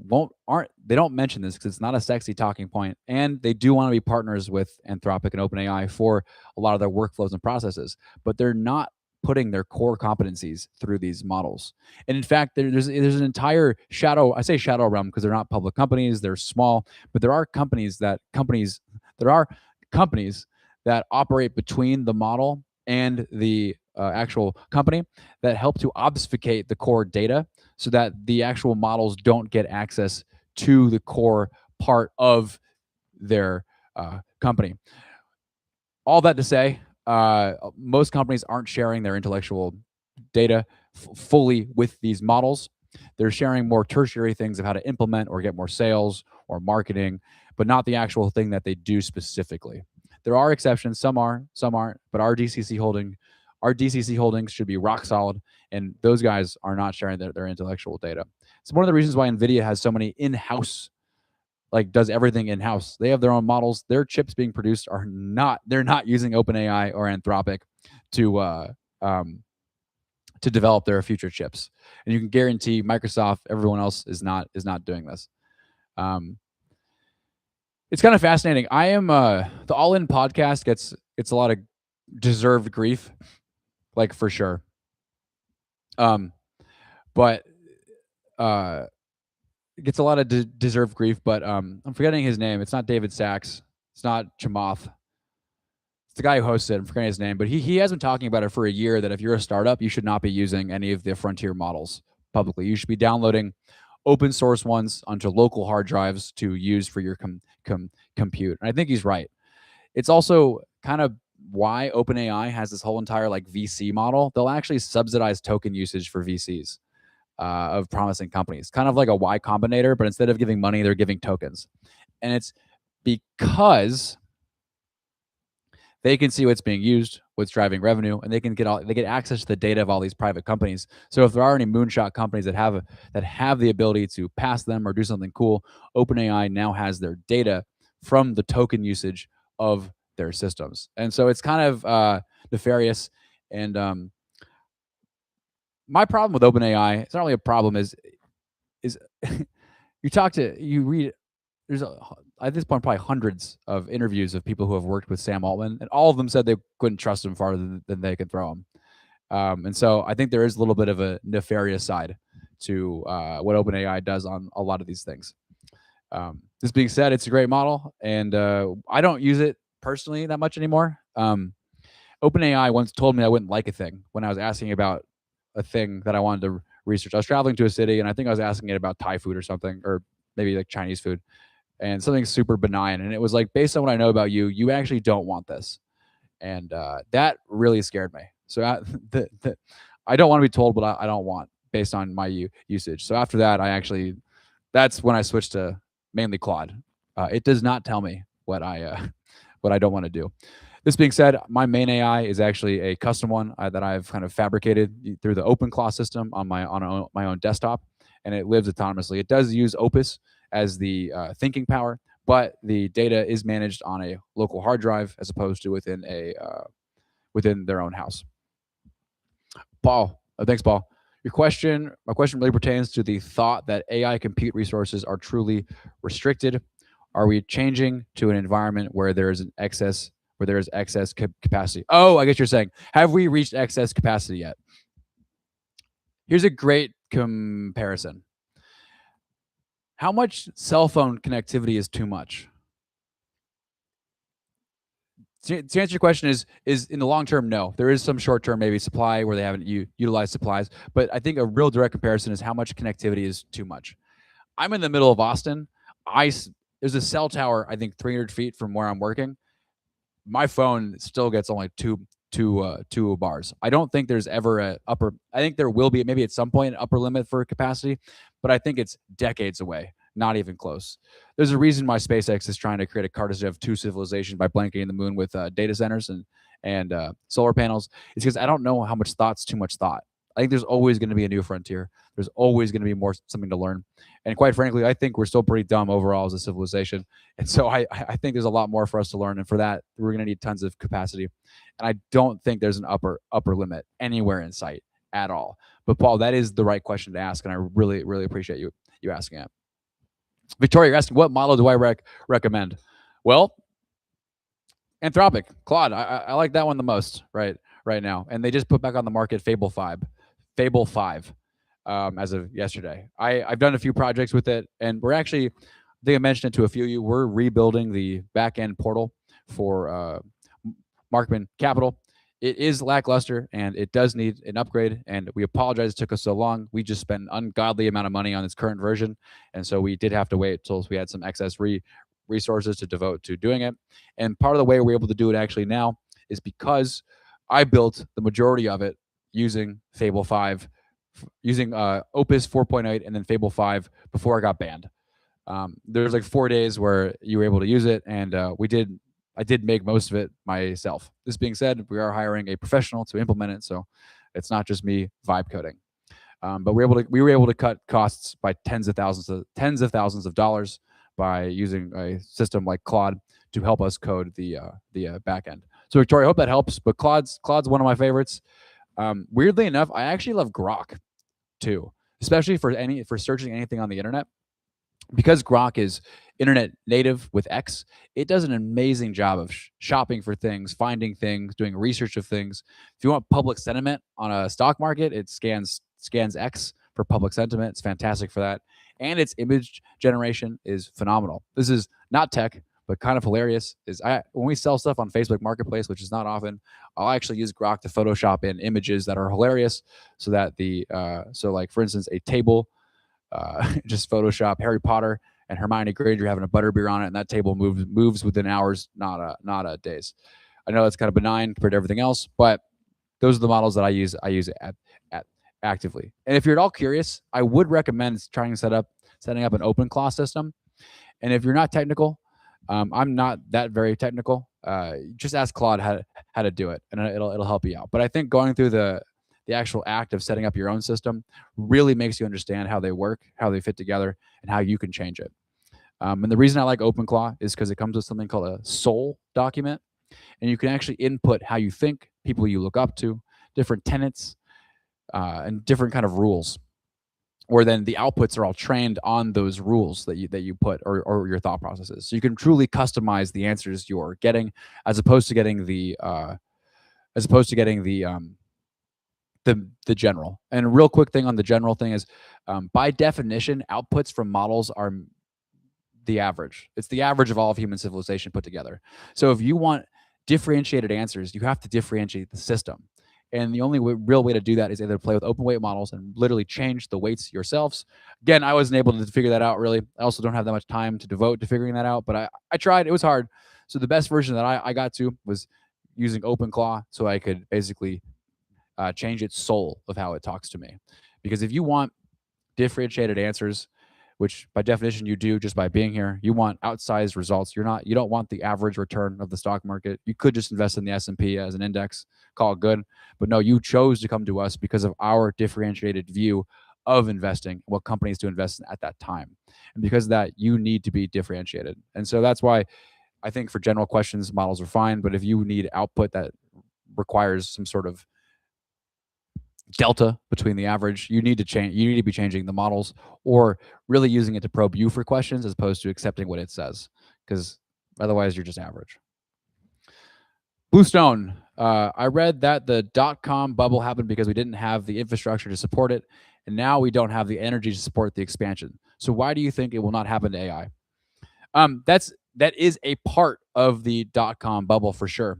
they don't mention this because it's not a sexy talking point. And they do want to be partners with Anthropic and OpenAI for a lot of their workflows and processes, but they're not putting their core competencies through these models. And in fact, there's an entire shadow. I say shadow realm because they're not public companies; they're small, but there are companies that operate between the model and the actual company that help to obfuscate the core data so that the actual models don't get access to the core part of their company. All that to say, most companies aren't sharing their intellectual data fully with these models. They're sharing more tertiary things of how to implement or get more sales or marketing, but not the actual thing that they do specifically. There are exceptions. Some are, some aren't. But our DCC holdings should be rock solid, and those guys are not sharing their intellectual data. It's one of the reasons why NVIDIA has so many in-house, like does everything in-house. They have their own models. Their chips being produced they're not using OpenAI or Anthropic to develop their future chips. And you can guarantee Microsoft, everyone else is not doing this. It's kind of fascinating. I am the All In podcast gets a lot of deserved grief, like for sure. But it gets a lot of deserved grief. But I'm forgetting his name. It's not David Sachs. It's not Chamath. It's the guy who hosts it. I'm forgetting his name, but he has been talking about it for a year that if you're a startup, you should not be using any of the frontier models publicly. You should be downloading open source ones onto local hard drives to use for your compute. And I think he's right. It's also kind of why OpenAI has this whole entire like VC model. They'll actually subsidize token usage for VCs of promising companies, kind of like a Y Combinator, but instead of giving money, they're giving tokens. And it's because they can see what's being used, what's driving revenue, and they get access to the data of all these private companies. So if there are any moonshot companies that have the ability to pass them or do something cool, OpenAI now has their data from the token usage of their systems. And so it's kind of nefarious. And my problem with OpenAI, it's not really a problem, is you read, there's at this point probably hundreds of interviews of people who have worked with Sam Altman, and all of them said they couldn't trust him farther than they could throw him. And so I think there is a little bit of a nefarious side to what OpenAI does on a lot of these things. This being said, it's a great model, and I don't use it personally that much anymore. OpenAI once told me I wouldn't like a thing when I was asking about a thing that I wanted to research. I was traveling to a city, and I think I was asking it about Thai food or something, or maybe like Chinese food, and something super benign. And it was like, based on what I know about you, you actually don't want this. And that really scared me. So I don't want to be told what I don't want based on my usage. So after that, that's when I switched to mainly Claude. It does not tell me what I don't want to do. This being said, my main AI is actually a custom one that I've kind of fabricated through the OpenClaw system on my own desktop, and it lives autonomously. It does use Opus as the thinking power, but the data is managed on a local hard drive as opposed to within their own house. Paul, thanks, Paul. My question really pertains to the thought that AI compute resources are truly restricted. Are we changing to an environment where there is excess capacity? Oh, I guess you're saying, have we reached excess capacity yet? Here's a great comparison. How much cell phone connectivity is too much? To answer your question is in the long term, no. There is some short term maybe supply where they haven't utilized supplies, but I think a real direct comparison is how much connectivity is too much. I'm in the middle of Austin. There's a cell tower, I think 300 feet from where I'm working. My phone still gets only two bars. I don't think there's ever I think there will be maybe at some point an upper limit for capacity, but I think it's decades away, not even close. There's a reason why SpaceX is trying to create a cartography of two civilizations by blanketing the moon with data centers and solar panels. It's because I don't know how much thought's too much thought. I think there's always going to be a new frontier. There's always going to be something to learn. And quite frankly, I think we're still pretty dumb overall as a civilization. And so I think there's a lot more for us to learn. And for that, we're going to need tons of capacity. And I don't think there's an upper limit anywhere in sight at all. But Paul, that is the right question to ask. And I really, really appreciate you asking it. Victoria, you're asking, what model do I recommend? Well, Anthropic, Claude. I like that one the most, right? right now, and they just put back on the market Fable 5, as of yesterday. I've done a few projects with it, and we're actually, I think I mentioned it to a few of you, we're rebuilding the back end portal for Markman Capital. It is lackluster and it does need an upgrade, and we apologize it took us so long. We just spent an ungodly amount of money on its current version, and so we did have to wait until we had some excess resources to devote to doing it. And part of the way we're able to do it actually now is because I built the majority of it using Fable 5, using Opus 4.8 and then Fable 5 before I got banned. There's like 4 days where you were able to use it, and I did make most of it myself. This being said, we are hiring a professional to implement it, so it's not just me vibe coding. But we were able to cut costs by tens of thousands of dollars by using a system like Claude to help us code the back end. So Victoria, I hope that helps. But Claude's one of my favorites. Weirdly enough, I actually love Grok too, especially for searching anything on the internet. Because Grok is internet native with X, it does an amazing job of shopping for things, finding things, doing research of things. If you want public sentiment on a stock market, it scans X for public sentiment. It's fantastic for that. And its image generation is phenomenal. This is not tech, but kind of hilarious. When we sell stuff on Facebook Marketplace, which is not often, I'll actually use Grok to Photoshop in images that are hilarious, so that like for instance, a table. Just Photoshop Harry Potter and Hermione Granger having a butterbeer on it, and that table moves within hours, not days. I know that's kind of benign compared to everything else, but those are the models that I use actively. And if you're at all curious, I would recommend setting up an OpenClaw system. And if you're not technical, I'm not that very technical. Just ask Claude how to do it, and it'll help you out. But I think going through the actual act of setting up your own system really makes you understand how they work, how they fit together, and how you can change it. And the reason I like OpenClaw is because it comes with something called a soul document, and you can actually input how you think, people you look up to, different tenets, and different kind of rules. Or then the outputs are all trained on those rules that you put, or your thought processes. So you can truly customize the answers you're getting, as opposed to getting the general. And a real quick thing on the general thing is, by definition, outputs from models are the average. It's the average of all of human civilization put together. So if you want differentiated answers, you have to differentiate the system. And the only real way to do that is either play with open weight models and literally change the weights yourselves. Again, I wasn't able to figure that out really. I also don't have that much time to devote to figuring that out, but I tried. It was hard. So the best version that I got to was using OpenClaw, so I could basically change its soul of how it talks to me. Because if you want differentiated answers, which by definition you do just by being here, you want outsized results. You don't want the average return of the stock market. You could just invest in the S&P as an index, call it good. But no, you chose to come to us because of our differentiated view of investing, what companies to invest in at that time. And because of that, you need to be differentiated. And so that's why I think for general questions, models are fine. But if you need output that requires some sort of delta between the average, you need to be changing the models, or really using it to probe you for questions as opposed to accepting what it says, because otherwise you're just average. Bluestone, I read that the .com bubble happened because we didn't have the infrastructure to support it, and now we don't have the energy to support the expansion. So why do you think it will not happen to AI? That is a part of the .com bubble for sure,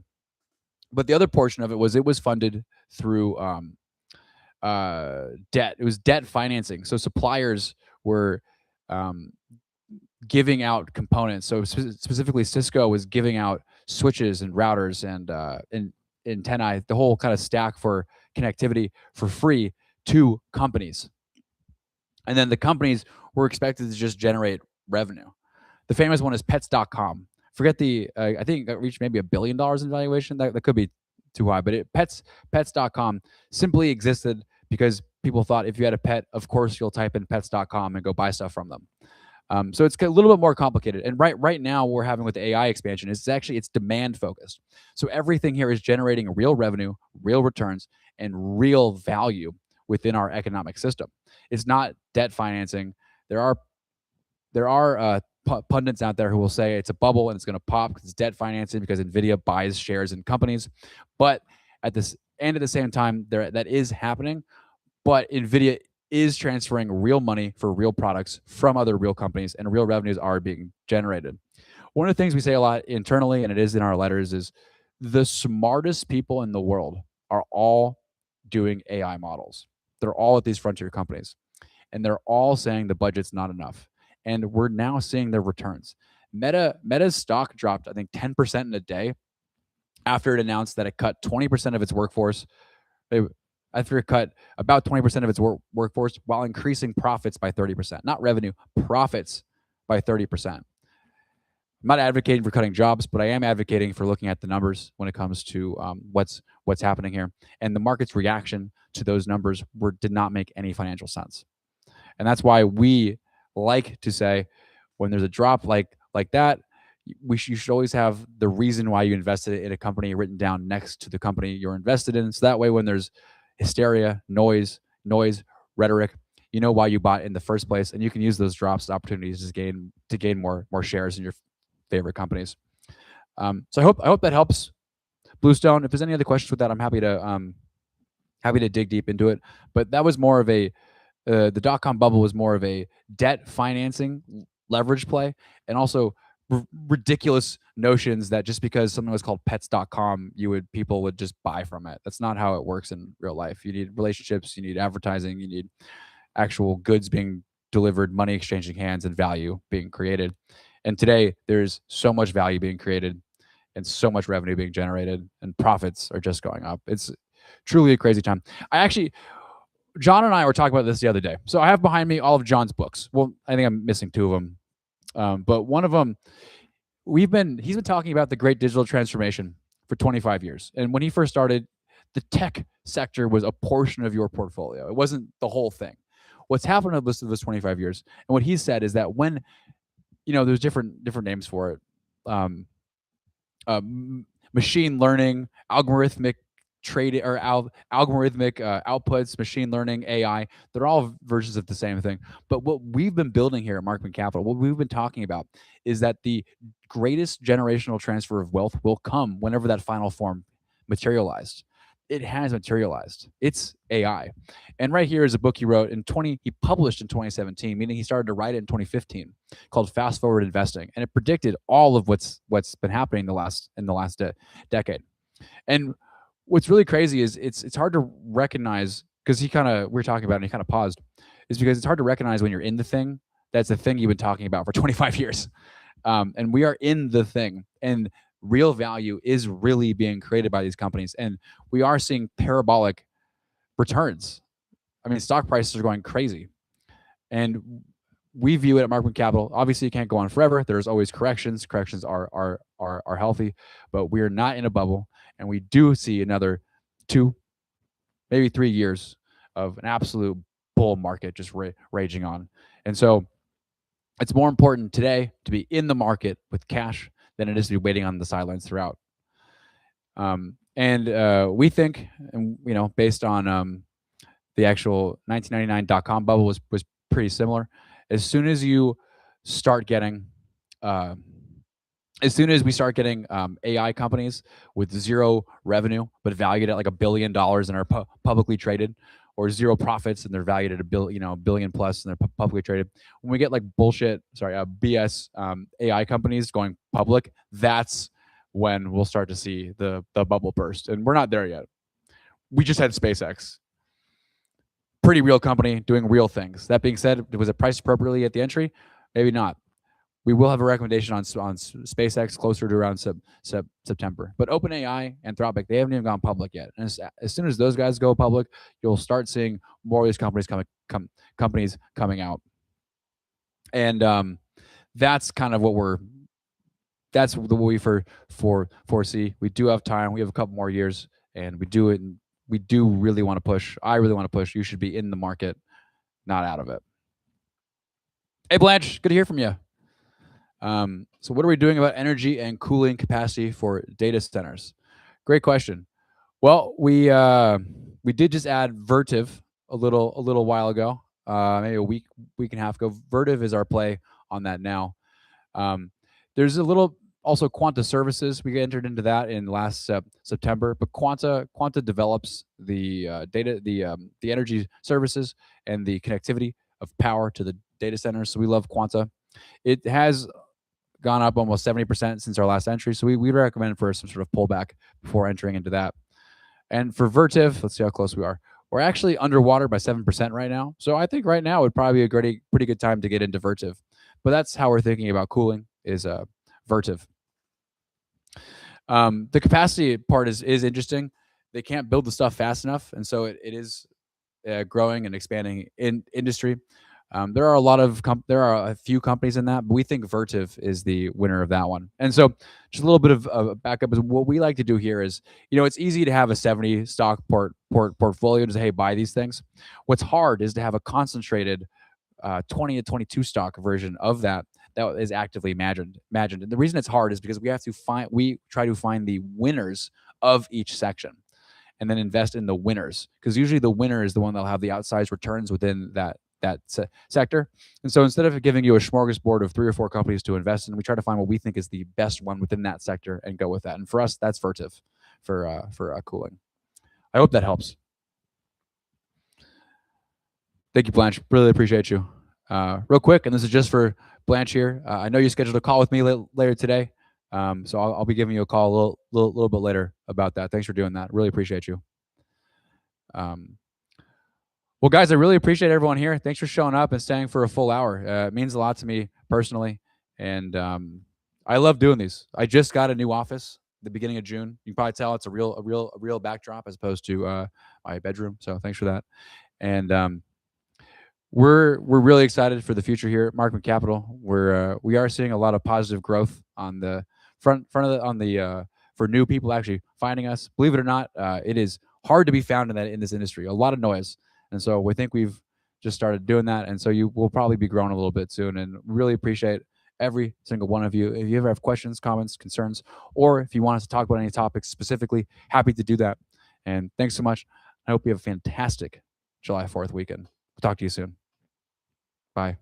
but the other portion of it was funded through debt. It was debt financing. So suppliers were giving out components. So specifically, Cisco was giving out switches and routers and antennae, the whole kind of stack for connectivity for free to companies. And then the companies were expected to just generate revenue. The famous one is Pets.com. Forget I think it reached maybe $1 billion in valuation. That could be too high, but Pets.com simply existed because people thought if you had a pet, of course you'll type in Pets.com and go buy stuff from them. So it's a little bit more complicated. And right now, what we're having with the AI expansion is it's demand focused. So everything here is generating real revenue, real returns, and real value within our economic system. It's not debt financing. There are pundits out there who will say it's a bubble and it's going to pop because it's debt financing, because NVIDIA buys shares in companies. But at And at the same time, that is happening, but NVIDIA is transferring real money for real products from other real companies, and real revenues are being generated. One of the things we say a lot internally, and it is in our letters, is the smartest people in the world are all doing AI models. They're all at these frontier companies, and they're all saying the budget's not enough. And we're now seeing their returns. Meta's stock dropped, I think, 10% in a day after it announced that it cut 20% of its workforce. After it cut about 20% of its workforce while increasing profits by 30%. Not revenue, profits by 30%. I'm not advocating for cutting jobs, but I am advocating for looking at the numbers when it comes to what's happening here. And the market's reaction to those numbers did not make any financial sense. And that's why we like to say, when there's a drop like that, you should always have the reason why you invested in a company written down next to the company you're invested in. So that way, when there's hysteria, noise, rhetoric, you know why you bought in the first place, and you can use those drops as opportunities to gain more shares in your favorite companies. So I hope that helps, Bluestone. If there's any other questions with that, I'm happy to dig deep into it. But that was more of the dot-com bubble was more of a debt financing leverage play, and also ridiculous notions that just because something was called pets.com, people would just buy from it. That's not how it works in real life. You need relationships, you need advertising, you need actual goods being delivered, money exchanging hands, and value being created. And today, there's so much value being created and so much revenue being generated, and profits are just going up. It's truly a crazy time. John and I were talking about this the other day. So I have behind me all of John's books. Well, I think I'm missing two of them. But one of them, he's been talking about the great digital transformation for 25 years. And when he first started, the tech sector was a portion of your portfolio. It wasn't the whole thing. What's happened in those 25 years, and what he said is that when, there's different names for it. Machine learning, algorithmic trading, or algorithmic outputs, machine learning, AI, they're all versions of the same thing. But what we've been building here at Markman Capital, what we've been talking about, is that the greatest generational transfer of wealth will come whenever that final form materialized. It has materialized. It's AI. And right here is a book he wrote he published in 2017, meaning he started to write it in 2015, called Fast Forward Investing. And it predicted all of what's been happening in the last decade. And what's really crazy is it's hard to recognize, because we're talking about it and he kind of paused, is because it's hard to recognize when you're in the thing. That's the thing you've been talking about for 25 years. And we are in the thing, and real value is really being created by these companies. And we are seeing parabolic returns. I mean, stock prices are going crazy. And we view it at Markman Capital. Obviously, it can't go on forever. There's always corrections. Corrections are healthy, but we are not in a bubble. And we do see another 2, maybe 3 years of an absolute bull market just raging on. And so it's more important today to be in the market with cash than it is to be waiting on the sidelines throughout. And we think, and based on the actual 1999 dot-com bubble was pretty similar. As soon as we start getting AI companies with zero revenue but valued at like $1 billion and are publicly traded, or zero profits and they're valued at $1 billion plus and they're publicly traded. When we get like BS AI companies going public, that's when we'll start to see the bubble burst. And we're not there yet. We just had SpaceX. Pretty real company doing real things. That being said, was it priced appropriately at the entry? Maybe not. We will have a recommendation on SpaceX closer to around September. But OpenAI, Anthropic, they haven't even gone public yet. And as soon as those guys go public, you'll start seeing more of these companies coming out. And that's kind of what we foresee. We do have time. We have a couple more years, and we do really want to push. I really want to push. You should be in the market, not out of it. Hey, Blanche, good to hear from you. So what are we doing about energy and cooling capacity for data centers? Great question. Well, we did just add Vertiv a little while ago, maybe a week and a half ago. Vertiv is our play on that now. There's a little Also, Quanta Services, we entered into that in last September. But Quanta develops the the energy services and the connectivity of power to the data centers. So we love Quanta. It has gone up almost 70% since our last entry. So we recommend for some sort of pullback before entering into that. And for Vertiv, let's see how close we are. We're actually underwater by 7% right now. So I think right now would probably be a pretty good time to get into Vertiv. But that's how we're thinking about cooling is Vertiv. The capacity part is interesting. They can't build the stuff fast enough, and so it is growing and expanding in industry. There are a few companies in that, but we think Vertiv is the winner of that one. And so, just a little bit of backup is what we like to do here is, it's easy to have a 70 stock portfolio to say, hey, buy these things. What's hard is to have a concentrated 20 to 22 stock version of that is actively imagined. And the reason it's hard is because we try to find the winners of each section and then invest in the winners, because usually the winner is the one that'll have the outsized returns within that sector. And so instead of giving you a smorgasbord of 3 or 4 companies to invest in, we try to find what we think is the best one within that sector and go with that. And for us, that's Vertiv for cooling. I hope that helps. Thank you, Blanche. Really appreciate you. Real quick, and this is just for Blanche here. I know you scheduled a call with me later today, so I'll be giving you a call a little bit later about that. Thanks for doing that. Really appreciate you. Well, guys, I really appreciate everyone here. Thanks for showing up and staying for a full hour. It means a lot to me personally, and I love doing these. I just got a new office at the beginning of June. You can probably tell it's a real backdrop as opposed to my bedroom. So thanks for that. And we're really excited for the future here at Markman Capital. We are seeing a lot of positive growth on the front of the for new people actually finding us. Believe it or not, it is hard to be found in this industry. A lot of noise. And so we think we've just started doing that. And so you will probably be growing a little bit soon, and really appreciate every single one of you. If you ever have questions, comments, concerns, or if you want us to talk about any topics specifically, happy to do that. And thanks so much. I hope you have a fantastic July 4th weekend. We'll talk to you soon. Bye.